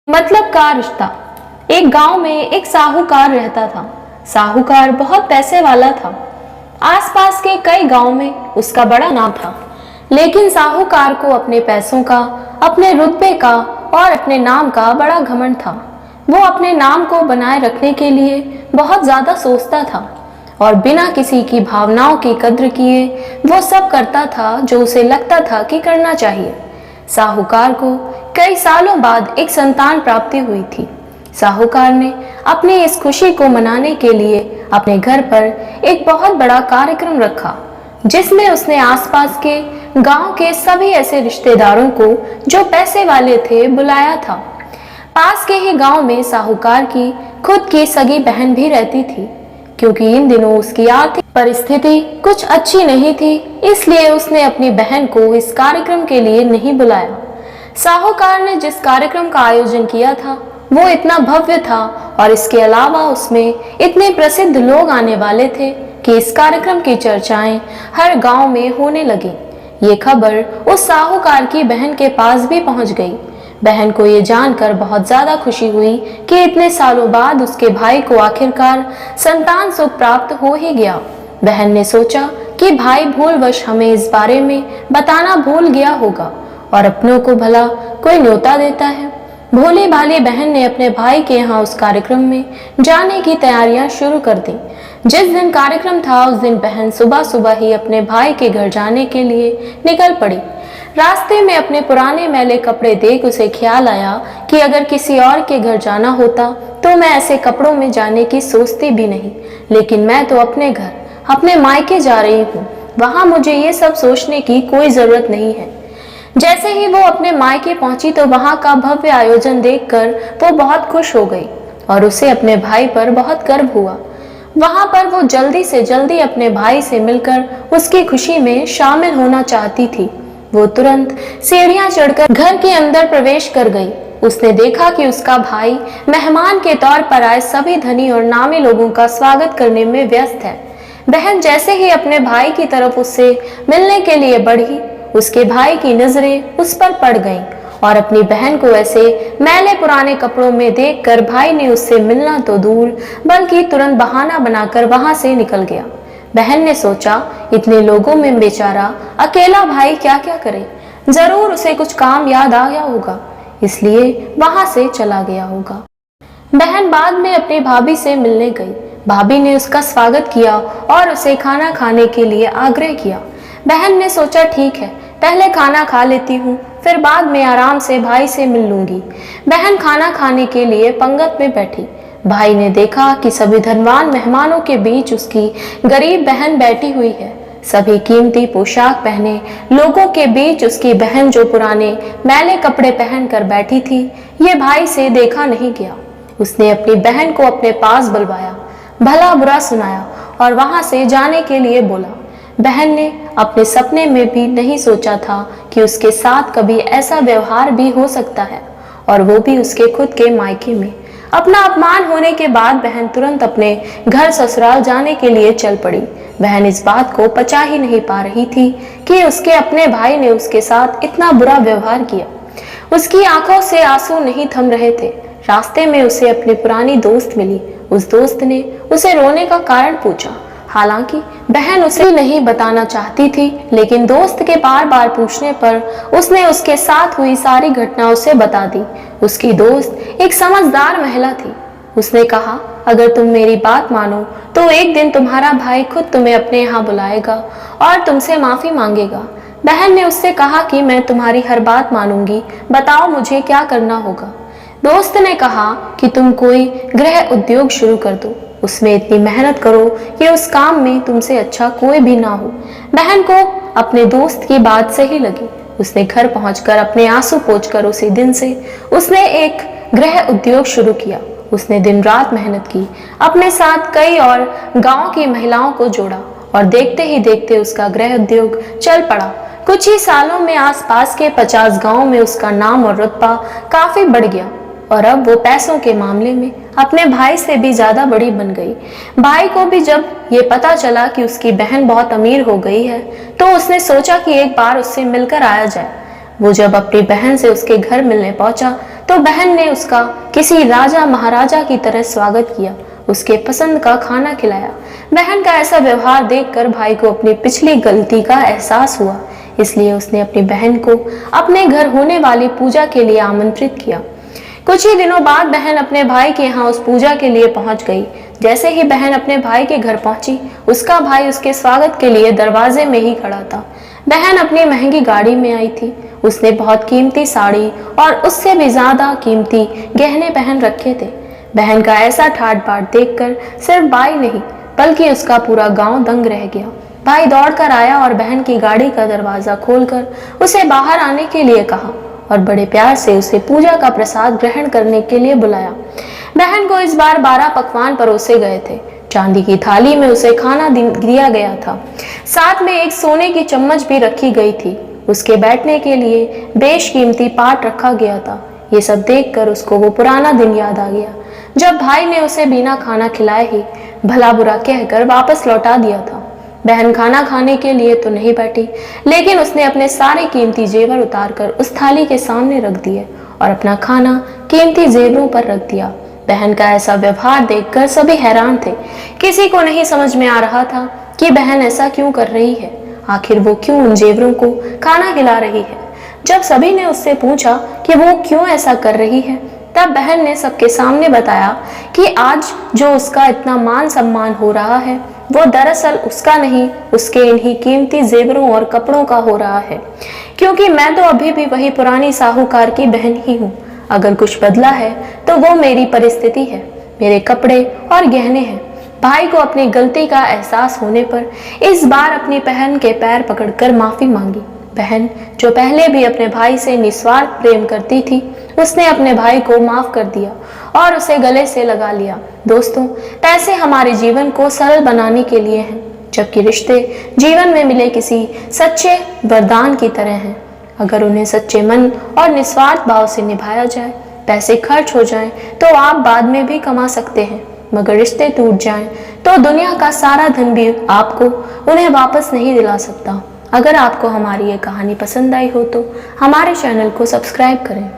मतलब का रिश्ता। एक गांव में एक साहूकार रहता था। साहूकार बहुत पैसे वाला था। आसपास के कई गांव में उसका बड़ा नाम था। लेकिन साहूकार को अपने पैसों का, अपने रुतबे का और अपने नाम का बड़ा घमंड था। वो अपने नाम को बनाए रखने के लिए बहुत ज्यादा सोचता था और बिना किसी की भावनाओं की कद्र किए वो सब करता था जो उसे लगता था कि करना चाहिए। साहूकार को कई सालों बाद एक संतान प्राप्ति हुई थी। साहूकार ने अपनी इस खुशी को मनाने के लिए अपने घर पर एक बहुत बड़ा कार्यक्रम रखा, जिसमें उसने आसपास के गांव के सभी ऐसे रिश्तेदारों को जो पैसे वाले थे बुलाया था। पास के ही गांव में साहूकार की खुद की सगी बहन भी रहती थी। क्योंकि इन दिनों उसकी आर्थिक परिस्थिति कुछ अच्छी नहीं थी, इसलिए उसने अपनी बहन को इस कार्यक्रम के लिए नहीं बुलाया। साहूकार ने जिस कार्यक्रम का आयोजन किया था वो इतना भव्य था और इसके अलावा उसमें इतने प्रसिद्ध लोग आने वाले थे कि इस कार्यक्रम की चर्चाएं हर गांव में होने लगी। ये खबर उस साहूकार की बहन के पास भी पहुंच गई। बहन को ये जानकर बहुत ज्यादा खुशी हुई कि इतने सालों बाद उसके भाई को आखिरकार संतान सुख प्राप्त हो ही गया। बहन ने सोचा कि भाई भूलवश हमें इस बारे में बताना भूल गया होगा और अपनों को भला कोई न्योता देता है। भोली भाली बहन ने अपने भाई के यहाँ उस कार्यक्रम में जाने की तैयारियां शुरू कर दी। जिस दिन कार्यक्रम था उस दिन बहन सुबह सुबह ही अपने भाई के घर जाने के लिए निकल पड़ी। रास्ते में अपने पुराने मैले कपड़े देख उसे ख्याल आया कि अगर किसी और के घर जाना होता तो मैं ऐसे कपड़ों में जाने की सोचती भी नहीं, लेकिन मैं तो अपने घर, अपने मायके जा रही हूँ, वहां मुझे ये सब सोचने की कोई जरूरत नहीं है। जैसे ही वो अपने मायके पहुंची तो वहां का भव्य आयोजन देखकर वो बहुत खुश हो गई और उसे अपने भाई पर बहुत गर्व हुआ। वहां पर वो जल्दी से जल्दी अपने भाई से मिलकर उसकी खुशी में शामिल होना चाहती थी। वो तुरंत सीढ़ियां चढ़कर घर के अंदर प्रवेश कर गई। उसने देखा कि उसका भाई मेहमान के तौर पर आए सभी धनी और नामी लोगों का स्वागत करने में व्यस्त है। बहन जैसे ही अपने भाई की तरफ उससे मिलने के लिए बढ़ी, उसके भाई की नजरें उस पर पड़ गईं और अपनी बहन को ऐसे मैले पुराने कपड़ों में देखकर भाई ने उससे मिलना तो दूर बल्कि तुरंत बहाना बनाकर वहां से निकल गया। बहन ने सोचा इतने लोगों में बेचारा अकेला भाई क्या क्या करे, जरूर उसे कुछ काम याद आ गया होगा, इसलिए वहां से चला गया होगा। बहन बाद में अपनी भाभी से मिलने गई। भाभी ने उसका स्वागत किया और उसे खाना खाने के लिए आग्रह किया। बहन ने सोचा ठीक है, पहले खाना खा लेती हूँ, फिर बाद में आराम से भाई से मिल लूंगी। बहन खाना खाने के लिए पंगत में बैठी। भाई ने देखा कि सभी धनवान मेहमानों के बीच उसकी गरीब बहन बैठी हुई है। सभी कीमती पोशाक पहने लोगों के बीच उसकी बहन जो पुराने मैले कपड़े पहनकर बैठी थी, ये भाई से देखा नहीं गया। उसने अपनी बहन को अपने पास बुलवाया, भला बुरा सुनाया और वहां से जाने के लिए बोला। बहन ने अपने सपने में भी नहीं सोचा था कि उसके साथ कभी ऐसा व्यवहार भी हो सकता है, और वो भी उसके खुद के मायके में। अपना अपमान होने के बाद बहन तुरंत अपने घर ससुराल जाने के लिए चल पड़ी। बहन इस बात को पचा ही नहीं पा रही थी कि उसके अपने भाई ने उसके साथ इतना बुरा व्यवहार किया। उसकी आंखों से आंसू नहीं थम रहे थे। रास्ते में उसे अपनी पुरानी दोस्त मिली। उस दोस्त ने उसे रोने का कारण पूछा। हालांकि बहन उसे नहीं बताना चाहती थी, लेकिन दोस्त के बार बार पूछने पर उसने उसके साथ हुई सारी घटना उसे बता दी। उसकी दोस्त एक समझदार महिला थी। उसने कहा, अगर तुम मेरी बात मानो तो एक दिन तुम्हारा भाई खुद तुम्हें अपने यहाँ बुलाएगा और तुमसे माफी मांगेगा। बहन ने उससे कहा कि मैं तुम्हारी हर बात मानूंगी, बताओ मुझे क्या करना होगा। दोस्त ने कहा कि तुम कोई गृह उद्योग शुरू कर दो, उसमें इतनी मेहनत करो कि उस काम में तुमसे अच्छा कोई भी ना हो। बहन को अपने दोस्त की बात सही लगी। उसने घर पहुंचकर अपने आंसू पोंछकर उसी दिन से उसने एक गृह उद्योग शुरू किया। उसने दिन रात मेहनत की, अपने साथ कई और गांव की महिलाओं को जोड़ा और देखते ही देखते उसका गृह उद्योग चल पड़ा। कुछ ही सालों में आसपास के 50 गांवों में उसका नाम और रुतबा काफी बढ़ गया और अब वो पैसों के मामले में अपने भाई से भी ज्यादा बड़ी बन गई। भाई को भी जब ये पता चला कि उसकी बहन बहुत अमीर हो गई है तो उसने सोचा कि एक बार उससे मिलकर आया जाए। वो जब अपनी बहन से उसके घर मिलने पहुंचा तो बहन ने उसका किसी राजा महाराजा की तरह स्वागत किया, उसके पसंद का खाना खिलाया। बहन का ऐसा व्यवहार देखकर भाई को अपनी पिछली गलती का एहसास हुआ, इसलिए उसने अपनी बहन को अपने घर होने वाली पूजा के लिए आमंत्रित किया। कुछ ही दिनों बाद बहन अपने भाई के यहाँ उस पूजा के लिए पहुंच गई। जैसे ही बहन अपने भाई के घर पहुंची, उसका भाई उसके स्वागत के लिए दरवाजे में ही खड़ा था। बहन अपनी महंगी गाड़ी में आई थी। उसने बहुत कीमती साड़ी और उससे भी ज्यादा कीमती गहने पहन रखे थे। बहन का ऐसा ठाट बाट देखकर सिर्फ भाई नहीं बल्कि उसका पूरा गांव दंग रह गया। भाई दौड़कर आया और बहन की गाड़ी का दरवाजा खोलकर उसे बाहर आने के लिए कहा और बड़े प्यार से उसे पूजा का प्रसाद ग्रहण करने के लिए बुलाया। बहन को इस बार 12 पकवान परोसे गए थे। चांदी की थाली में उसे खाना दिया गया था। साथ में एक सोने की चम्मच भी रखी गई थी। उसके बैठने के लिए बेशकीमती पाट रखा गया था। ये सब देखकर उसको वो पुराना दिन याद आ गया जब भाई ने उसे बिना खाना खिलाए ही भला बुरा कहकर वापस लौटा दिया था। बहन खाना खाने के लिए तो नहीं बैठी, लेकिन उसने अपने सारे कीमती जेवर उतारकर उस थाली के सामने रख दिए और अपना खाना कीमती जेवरों पर रख दिया। बहन का ऐसा व्यवहार देखकर सभी हैरान थे। किसी को नहीं समझ में आ रहा था कि बहन ऐसा क्यों कर रही है। आखिर वो क्यों उन जेवरों को खाना खिला रही है। जब सभी ने उससे पूछा कि वो क्यों ऐसा कर रही है, तब बहन ने सबके सामने बताया कि आज जो उसका इतना मान सम्मान हो रहा है वो दरअसल उसका नहीं, उसके इन्हीं कीमती जेवरों और कपड़ों का हो रहा है, क्योंकि मैं तो अभी भी वही पुरानी साहूकार की बहन ही हूँ। अगर कुछ बदला है तो वो मेरी परिस्थिति है, मेरे कपड़े और गहने हैं। भाई को अपनी गलती का एहसास होने पर इस बार अपनी बहन के पैर पकड़कर माफी मांगी। बहन जो पहले भी अपने भाई से निस्वार्थ प्रेम करती थी, उसने अपने भाई को माफ कर दिया और उसे गले से लगा लिया। दोस्तों, पैसे हमारे जीवन को सरल बनाने के लिए हैं, जबकि रिश्ते जीवन में मिले किसी सच्चे वरदान की तरह हैं। अगर उन्हें सच्चे मन और निस्वार्थ भाव से निभाया जाए, पैसे खर्च हो जाएं तो आप बाद में भी कमा सकते हैं, मगर रिश्ते टूट जाएं तो दुनिया का सारा धन भी आपको उन्हें वापस नहीं दिला सकता। अगर आपको हमारी ये कहानी पसंद आई हो तो हमारे चैनल को सब्सक्राइब करें।